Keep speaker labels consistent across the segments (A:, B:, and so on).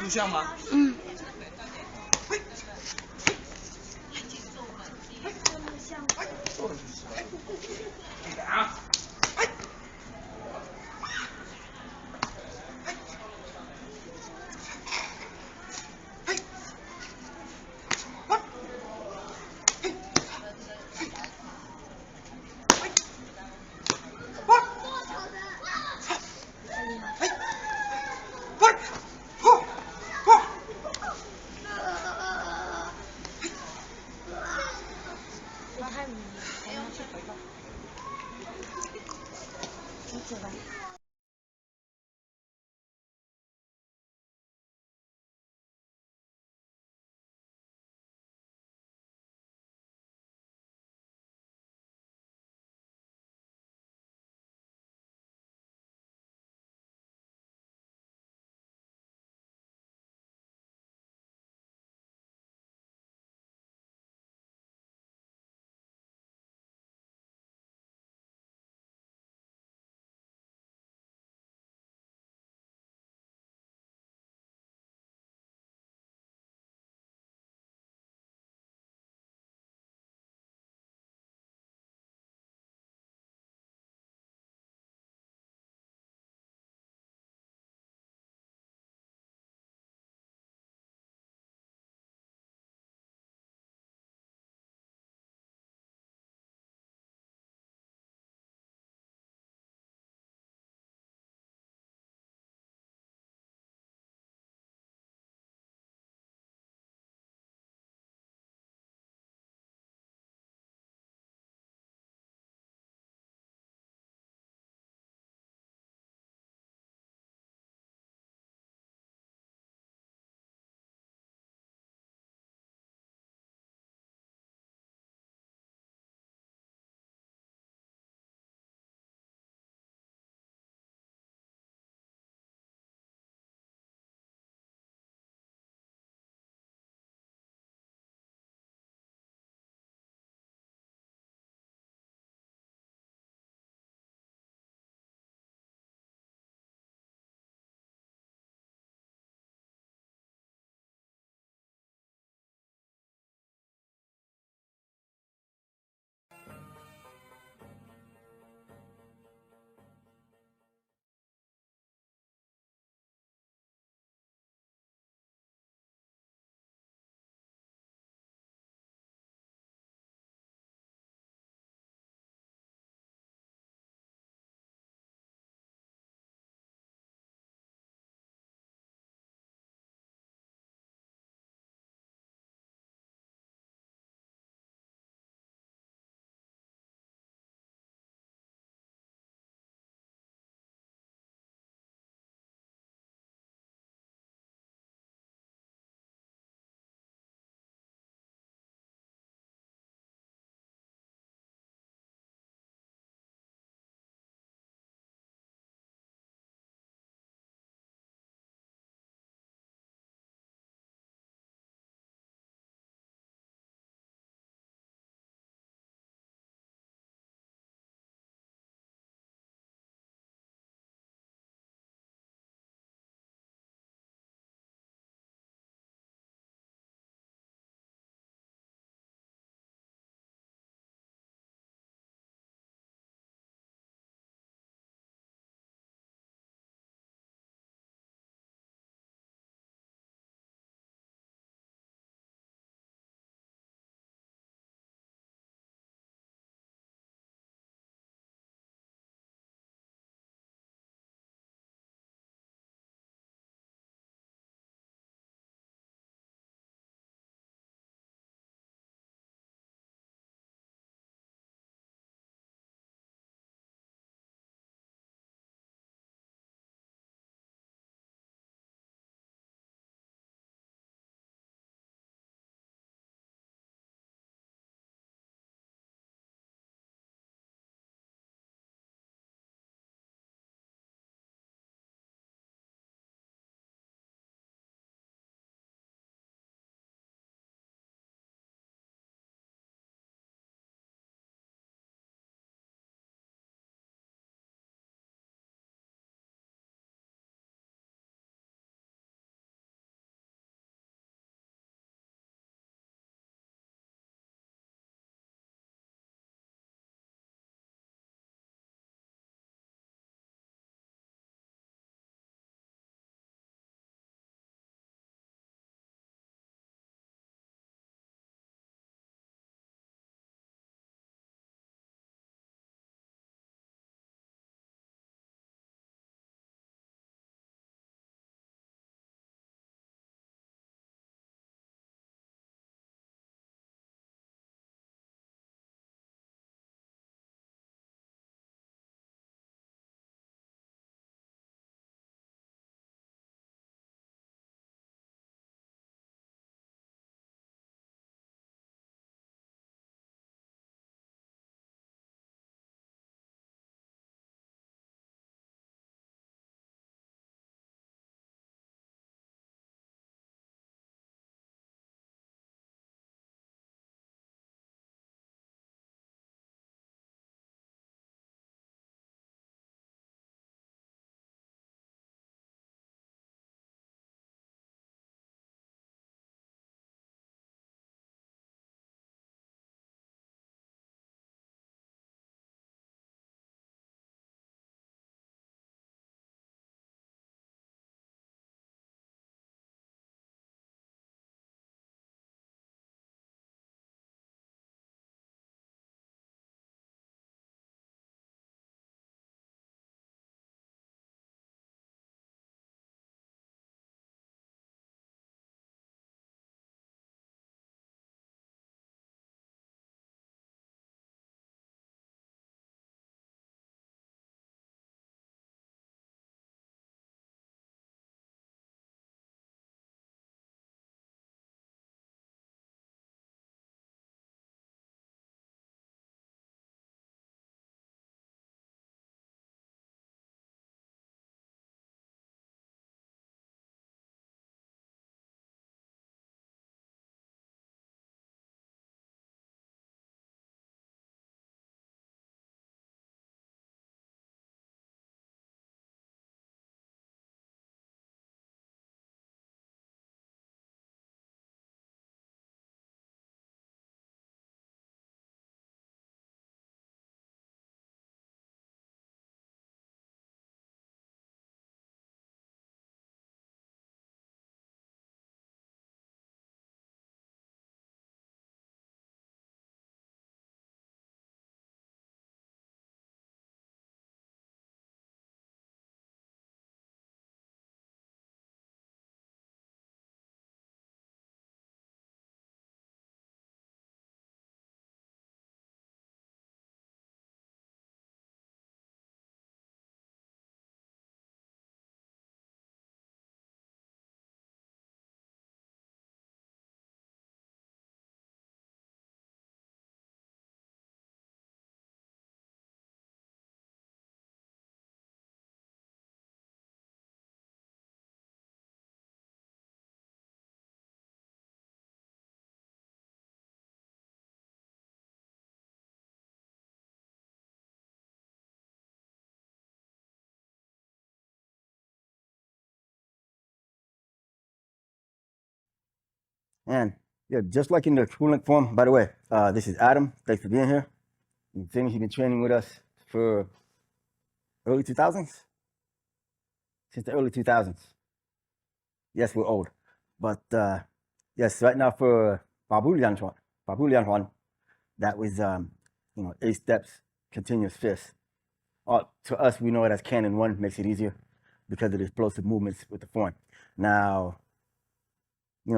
A: 录像吗？
B: 嗯。
A: 你来啊！
B: 太迷了，我要去回吧。你走吧。
C: And yeah, just like in the Coolant form, by the way, this is Adam. Thanks for being here. You've been training with us for early 2000s? Since the early 2000s. Yes, we're old. But yes, right now for Babu Lian Huan, that was, 8 steps, continuous fist. To us, we know it as Canon 1, makes it easier because of the explosive movements with the form. Now,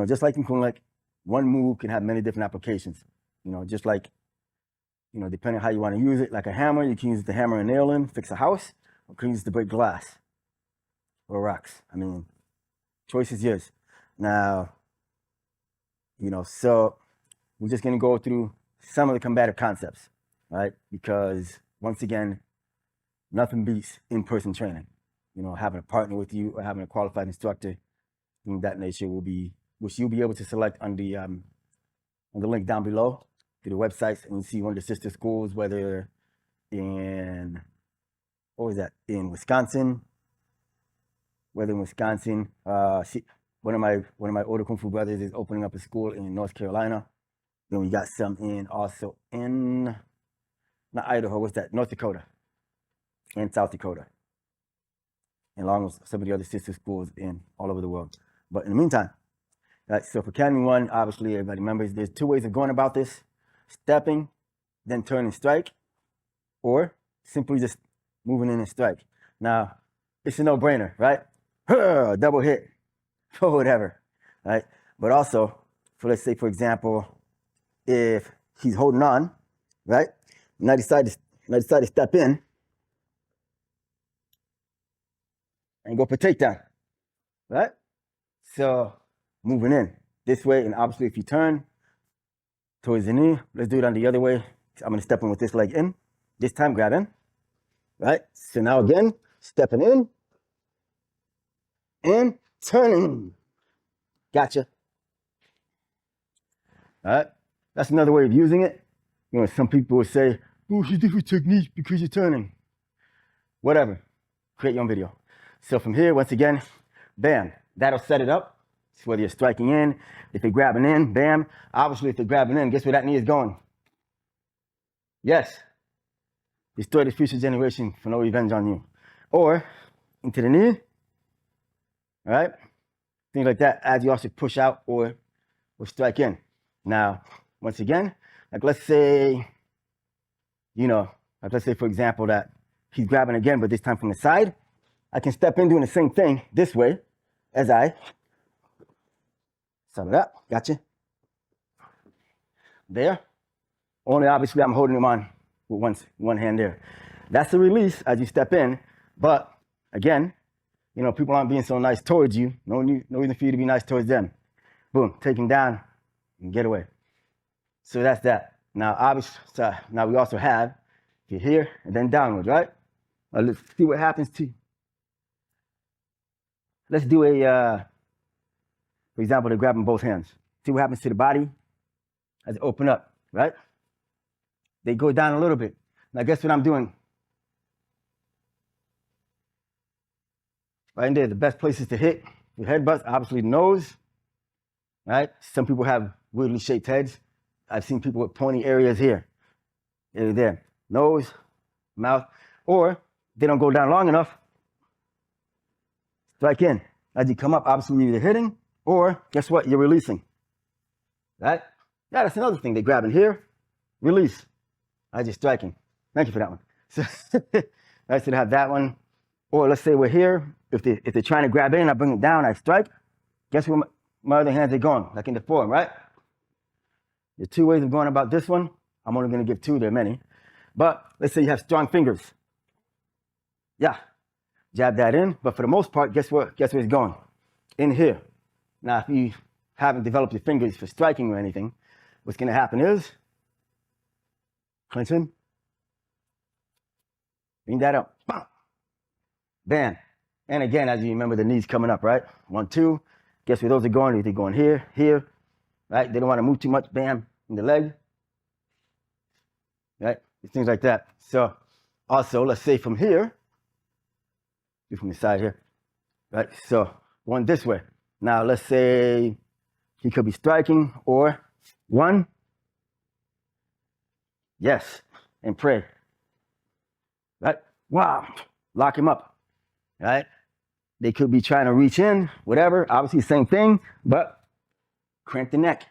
C: just like in Kunlek, one move can have many different applications. Just like, depending on how you want to use it, like a hammer, you can use the hammer and nail in, fix a house, or you can use it to break glass or rocks. I mean, choice is yours. Now, so we're just going to go through some of the combative concepts, right? Because once again, nothing beats in-person training. Having a partner with you or having a qualified instructor in that nature which you'll be able to select on the link down below to the websites, and you see one of the sister schools, whether in Wisconsin, see, one of my older Kung Fu brothers is opening up a school in North Carolina. Then we got some also in, not Idaho, what's that? North Dakota and South Dakota, and along with some of the other sister schools all over the world. But in the meantime, right, so for Academy 1, obviously everybody remembers there's 2 ways of going about this: stepping, then turn and strike, or simply just moving in and strike. Now, it's a no-brainer, right? Double hit, or whatever, right? But also, let's say, for example, if he's holding on, right, and I decide to step in and go for takedown, right? So moving in this way, and obviously if you turn towards the knee, let's do it on the other way. I'm going to step in with this leg in, this time grab in, right? So now again, stepping in and turning. Gotcha. All right, that's another way of using it. Some people will say, oh, it's a different technique because you're turning. Whatever, create your own video. So from here, once again, bam, that'll set it up. So whether you're striking in, if you're grabbing in, bam. Obviously, if you're grabbing in, guess where that knee is going? Yes, destroy the future generation for no revenge on you. Or into the knee, all right? Things like that, as you also push out or strike in. Now, once again, like let's say, for example, that he's grabbing again, but this time from the side. I can step in doing the same thing this way as I sum it up. Gotcha. There. Only obviously I'm holding him on with one hand there. That's the release as you step in. But again, people aren't being so nice towards you. No reason for you to be nice towards them. Boom, taking down and get away. So that's that. Now, obviously, now we also have, if you're here and then downwards, right? Let's see what happens to you. Let's do for example, they're grabbing both hands. See what happens to the body as they open up, right? They go down a little bit. Now, guess what I'm doing? Right in there, the best places to hit your headbutts, obviously the nose, right? Some people have weirdly shaped heads. I've seen people with pointy areas here. There, nose, mouth, or they don't go down long enough. Strike in. As you come up, obviously you're either hitting or guess what? You're releasing. Right? Yeah, that's another thing. They grab in here, release. As you're striking. Thank you for that one. So I should have that one. Or let's say we're here. If they're trying to grab in, I bring it down, I strike. Guess where my other hands are going? Like in the form, right? There's 2 ways of going about this one. I'm only going to give 2. There are many. But let's say you have strong fingers. Yeah. Jab that in, but for the most part, guess where it's going? In here. Now, if you haven't developed your fingers for striking or anything, what's going to happen is clench in, bring that up, bam. And again, as you remember, the knees coming up, right? 1, 2. Guess where those are going? They're going here, here, right? They don't want to move too much, bam, in the leg, right? Things like that. So, also, let's say from here. From the side here, right? So one this way. Now let's say He could be striking or one. Yes, and pray. Right? Wow. Lock him up. Right? They could be trying to reach in, whatever. Obviously, same thing, but crank the neck.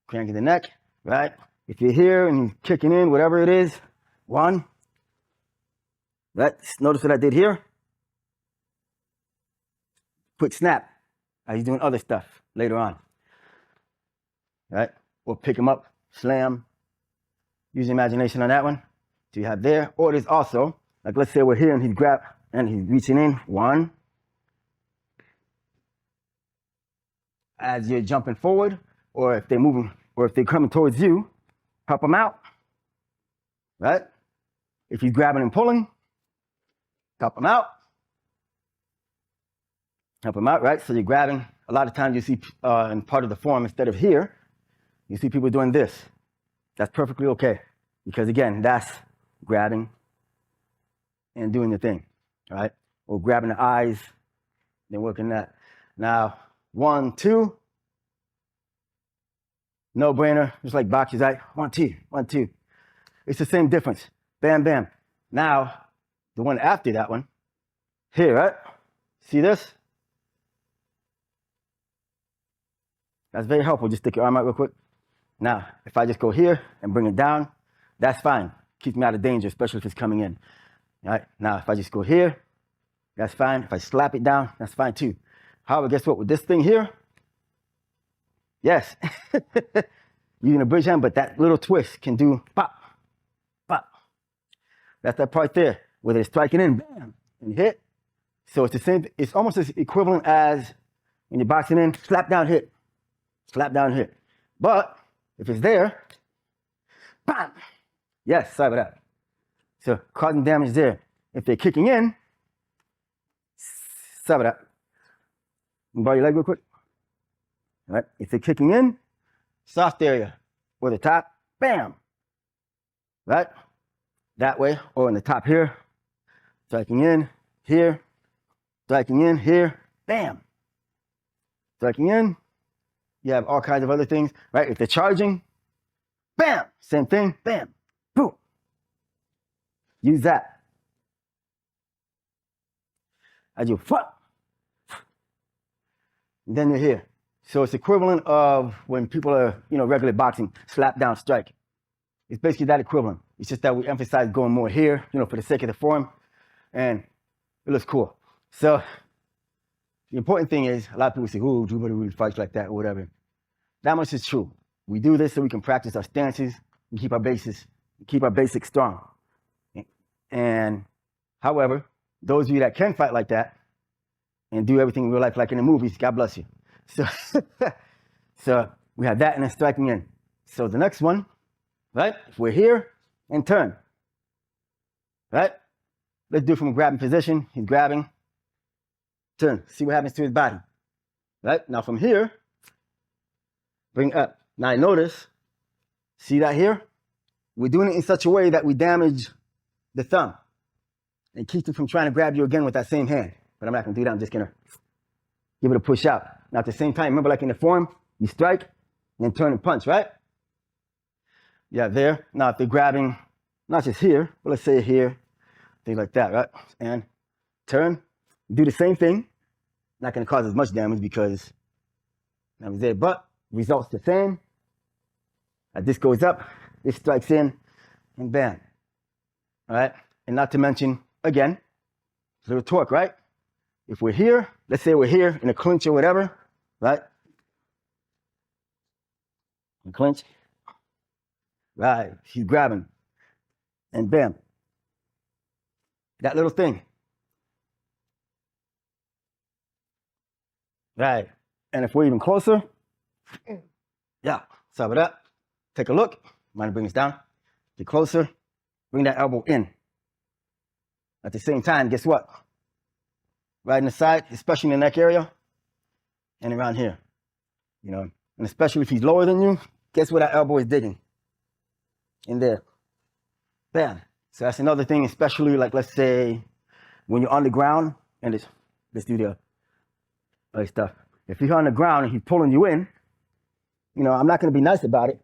C: Cranking the neck, right? If you're here and you're kicking in, whatever it is, one. Right? Notice what I did here. Quick snap. He's doing other stuff later on. Right? Or pick him up, slam. Use your imagination on that one. So you have there. Or there's also, like let's say we're here and he's grabbed and he's reaching in. One. As you're jumping forward, or if they're moving, or if they're coming towards you, help them out. Right? If he's grabbing and pulling, help him out. Help him out, right? So you're grabbing. A lot of times you see in part of the form, instead of here, you see people doing this. That's perfectly okay. Because again, that's grabbing and doing the thing, right? Or grabbing the eyes, then working that. Now, 1, 2. No brainer, just like boxers, right? 1, 2, 1, 2. It's the same difference. Bam, bam. Now, the one after that one, here, right? See this? That's very helpful. Just stick your arm out real quick. Now, if I just go here and bring it down, that's fine. Keeps me out of danger, especially if it's coming in. All right? Now, if I just go here, that's fine. If I slap it down, that's fine too. However, guess what? With this thing here, yes, using a bridge hand, but that little twist can do pop, pop. That's that part there, where they're striking in, bam, and hit. So it's the same, it's almost as equivalent as when you're boxing in, slap down, hit. Slap down, hit. But if it's there, bam. Yes, sorry about that. So causing damage there. If they're kicking in, sorry about that. Borrow your leg real quick. All right. If they're kicking in, soft area, or the top, bam. Right? That way, or in the top here, striking in, here, striking in, here, bam. Striking in. You have all kinds of other things, right? If they're charging, bam, same thing, bam, boom. Use that. As you fuck, then you're here. So it's equivalent of when people are, regular boxing, slap down, strike. It's basically that equivalent. It's just that we emphasize going more here, for the sake of the form, and it looks cool. So the important thing is, a lot of people say, "Oh, Drew Buddy really fights like that," or whatever. That much is true. We do this so we can practice our stances, we keep our basics strong. And however, those of you that can fight like that and do everything in real life like in the movies, God bless you. So we have that and then striking in. So the next one, right? If we're here and turn, right? Let's do it from a grabbing position. He's grabbing, turn, see what happens to his body, right? Now from here, bring up. Now notice, see that here? We're doing it in such a way that we damage the thumb and keeps him from trying to grab you again with that same hand. But I'm not gonna do that, I'm just gonna give it a push out. Now at the same time, remember like in the form, you strike, and then turn and punch, right? Yeah, there. Now if they're grabbing, not just here, but let's say here, things like that, right? And turn, do the same thing. Not gonna cause as much damage because that was there, but results the same. As this goes up, this strikes in, and bam. All right? And not to mention, again, a little torque, right? If we're here, let's say we're here in a clinch or whatever, right? In clinch. Right, he's grabbing. And bam. That little thing. Right. And if we're even closer, yeah, sorry about that. Take a look. Mind to bring this down. Get closer. Bring that elbow in. At the same time, guess what? Right in the side, especially in the neck area, and around here. And especially if he's lower than you, guess where that elbow is digging? In there. Bam. So that's another thing, especially like, let's say, when you're on the ground, and let's do the other stuff. If you're on the ground and he's pulling you in, you know, I'm not going to be nice about it.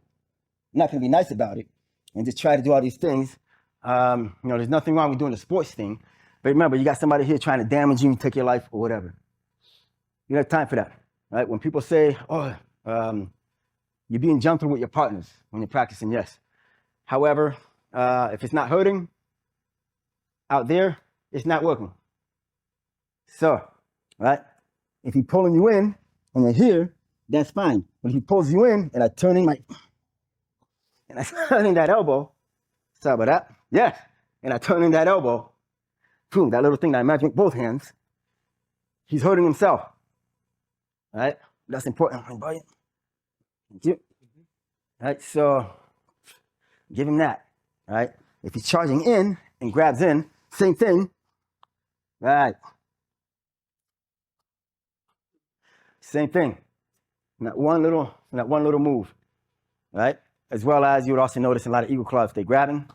C: I'm not going to be nice about it and just try to do all these things. You know, there's nothing wrong with doing the sports thing. But remember, you got somebody here trying to damage you and take your life or whatever. You don't have time for that, right? When people say, oh, you're being gentle with your partners when you're practicing, yes. However, if it's not hurting out there, it's not working. So, right? If he's pulling you in and you're here, that's fine. But if he pulls you in and I turn in that elbow, sorry about that, yes, and I turn in that elbow, boom, that little thing that I imagine with both hands, he's hurting himself. All right? That's important. Thank you. All right, so give him that. All right? If he's charging in and grabs in, same thing. Right. Same thing. Not one little move. Right? As well as you would also notice a lot of eagle claws, they're grabbing.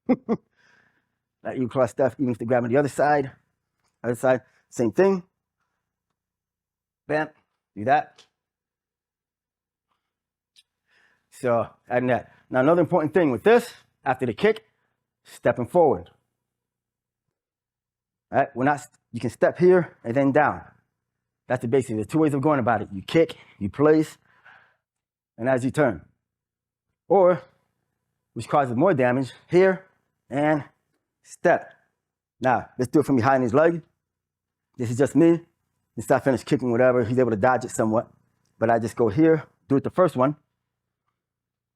C: That eagle claw stuff, even if they're grabbing the other side, same thing. Bam, do that. So adding that. Now another important thing with this, after the kick, stepping forward. All right, you can step here and then down. That's the basics. There's two ways of going about it. You kick, you place, and as you turn. Or, which causes more damage, here and step. Now, let's do it from behind his leg. This is just me. Once I finish kicking whatever, he's able to dodge it somewhat. But I just go here, do it the first one.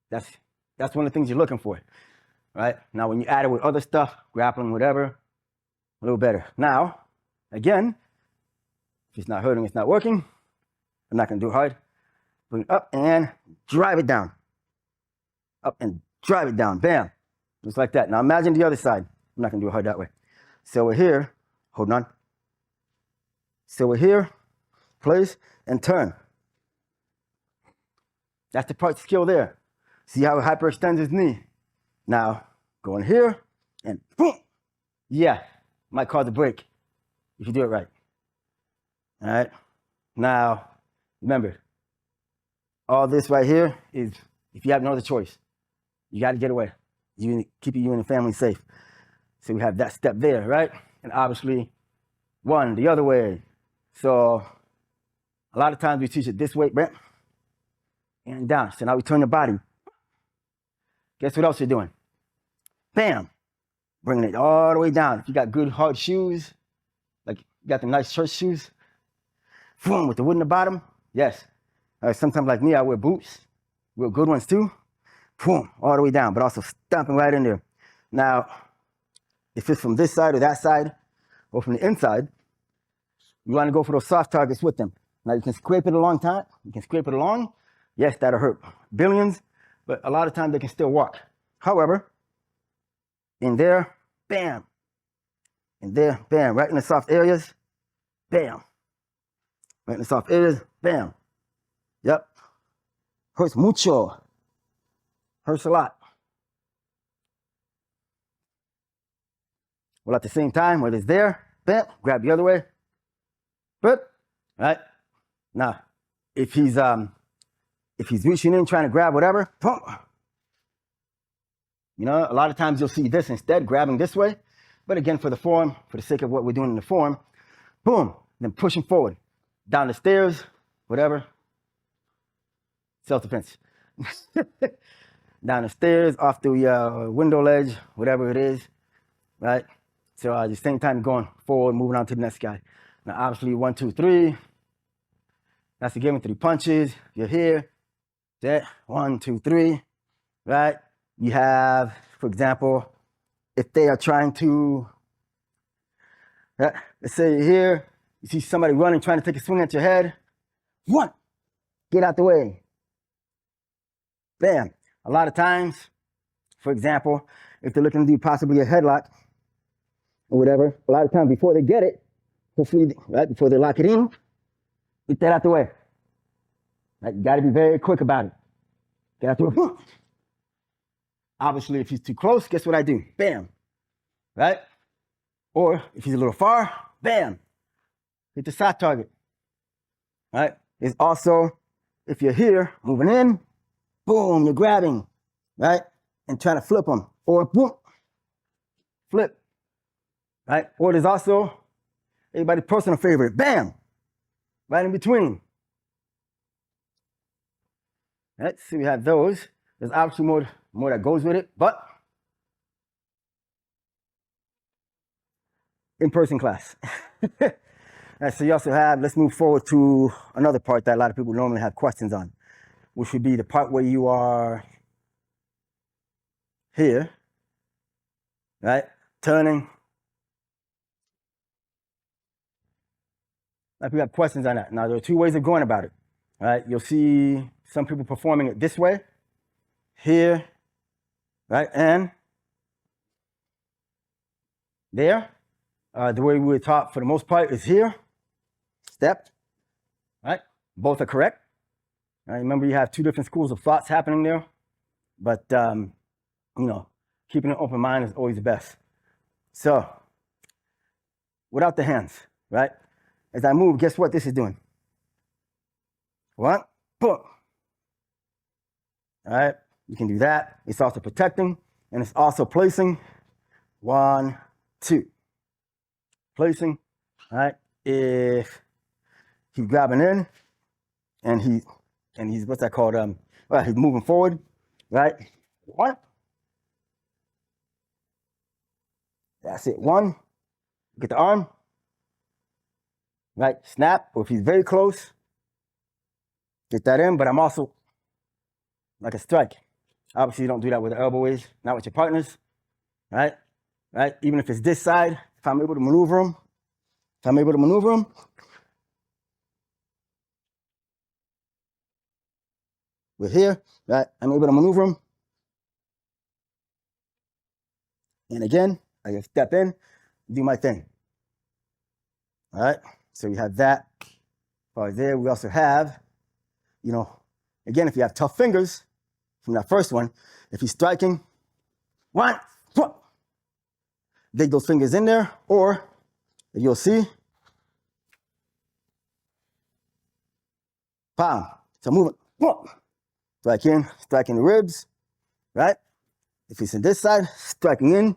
C: That's one of the things you're looking for, right? Now, when you add it with other stuff, grappling, whatever, a little better. Now, again, if it's not hurting, it's not working. I'm not going to do it hard. Bring it up and drive it down. Up and drive it down. Bam. Just like that. Now, imagine the other side. I'm not going to do it hard that way. So we're here. Hold on. So we're here. Place and turn. That's the part skill there. See how it hyperextends his knee. Now, go in here and boom. Yeah. Might cause a break if you do it right. All right. Now, remember, all this right here is if you have no other choice, you got to get away. You keep you and your family safe. So we have that step there, right? And obviously, one the other way. So a lot of times we teach it this way, right? And down. So now we turn the body. Guess what else you're doing? Bam. Bringing it all the way down. If you got good hard shoes, like you got the nice church shoes, boom, with the wood in the bottom, yes. Sometimes like me, I wear boots, real good ones too. Boom, all the way down, but also stomping right in there. Now, if it's from this side or that side, or from the inside, you want to go for those soft targets with them. Now you can scrape it a long time. You can scrape it along. Yes, that'll hurt billions, but a lot of times they can still walk. However, in there, bam. In there, bam. Right in the soft areas, bam. Right in the soft areas, bam. Yep. Hurts mucho. Hurts a lot. Well, at the same time, whether it's there, bam, grab the other way. But, right? Now, if he's reaching in, trying to grab whatever, boom. You know, a lot of times you'll see this instead, grabbing this way. But again, for the form, for the sake of what we're doing in the form, boom, then pushing forward. Down the stairs, whatever. Self-defense. Down the stairs, off the window ledge, whatever it is, right? So at the same time, going forward, moving on to the next guy. Now, obviously, 1, 2, 3. That's the given 3 punches. You're here. That 1, 2, 3, right? You have, for example, if they are trying to, let's say you're here, you see somebody running, trying to take a swing at your head. 1, get out the way. Bam. A lot of times, for example, if they're looking to do possibly a headlock or whatever, a lot of times before they get it, hopefully, right, before they lock it in, get that out the way. Right? You got to be very quick about it. Get out the way. Obviously, if he's too close, guess what I do? Bam. Right? Or if he's a little far, bam. hit the soft target. All right. It's also, if you're here, moving in, boom, you're grabbing, right? And trying to flip them. Or boom, flip, right? Or there's also, everybody's personal favorite, bam, right in between. Right, so we have those. There's obviously more that goes with it, but in-person class. Right, so you also have, let's move forward to another part that a lot of people normally have questions on, which would be the part where you are here, right? Turning. Like we have questions on that. Now, there are two ways of going about it, right? You'll see some people performing it this way, here, right? And there. The way we were taught for the most part is here, step, right? Both are correct. Right? Remember, you have two different schools of thoughts happening there, but you know, keeping an open mind is always the best. So, without the hands, right? As I move, guess what this is doing? One, boom. All right, you can do that. It's also protecting, and it's also placing. 1, 2. Placing, all right? If he's grabbing in, and he's what's that called? Well, he's moving forward, right? 1. That's it. 1. Get the arm, right? Snap. Or if he's very close, get that in. But I'm also like a strike. Obviously, you don't do that with the elbow ways, not with your partners, right? Right? Even if it's this side, if I'm able to maneuver him, we're here, right? I'm able to maneuver him. And again, I just step in, do my thing. All right? So we have that part there. We also have, you know, again, if you have tough fingers from that first one, if he's striking, 1, dig those fingers in there, or if you'll see, pound. So move it, striking the ribs, right? If it's in this side, striking in,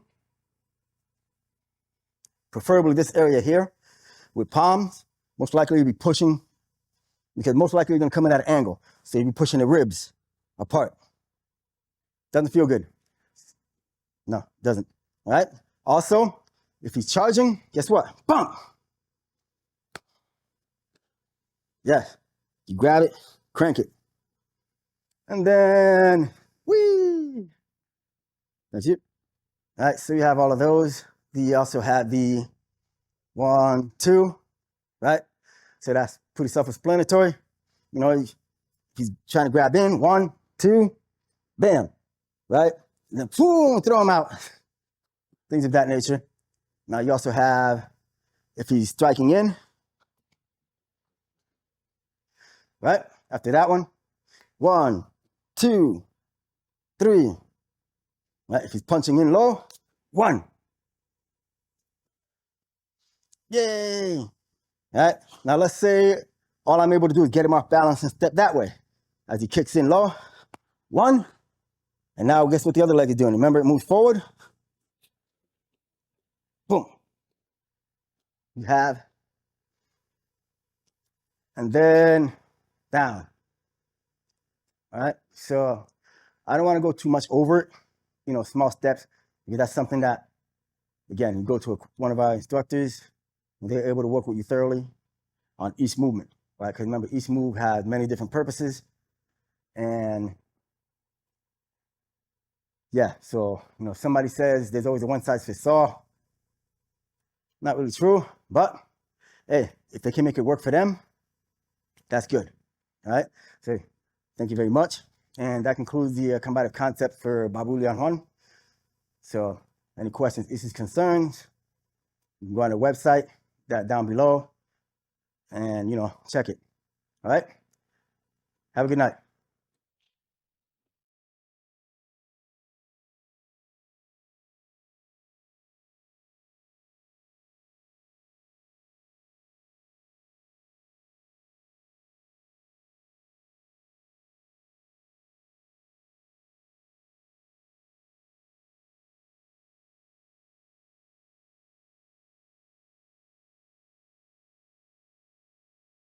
C: preferably this area here, with palms, most likely you'll be pushing, because most likely you're gonna come in at an angle. So you'll be pushing the ribs apart. Doesn't feel good. No, doesn't, all right? Also, if he's charging, guess what? Bump. Yeah, you grab it, crank it. And then, whee! That's it. All right, so you have all of those. You also have the 1, 2, right? So that's pretty self-explanatory. You know, he's trying to grab in, 1, 2, bam, right? And then boom, throw him out. Things of that nature. Now you also have, if he's striking in, right? After that one, 1, 2, 3. Right? If he's punching in low, 1. Yay! All right. Now let's say all I'm able to do is get him off balance and step that way. As he kicks in low, 1. And now guess what the other leg is doing? Remember, it moves forward. Boom. You have. And then down. All right. So I don't want to go too much over it. You know, small steps, because that's something that, again, you go to one of our instructors, and they're able to work with you thoroughly on each movement, right? Because remember, each move has many different purposes. And yeah, so, you know, somebody says there's always a one-size-fits-all. Not really true, but hey, if they can make it work for them, that's good, all right? So thank you very much. And that concludes the combative concept for Babu Lian Huan. So any questions, issues, concerns, you can go on the website, that down below, and, you know, check it. All right? Have a good night.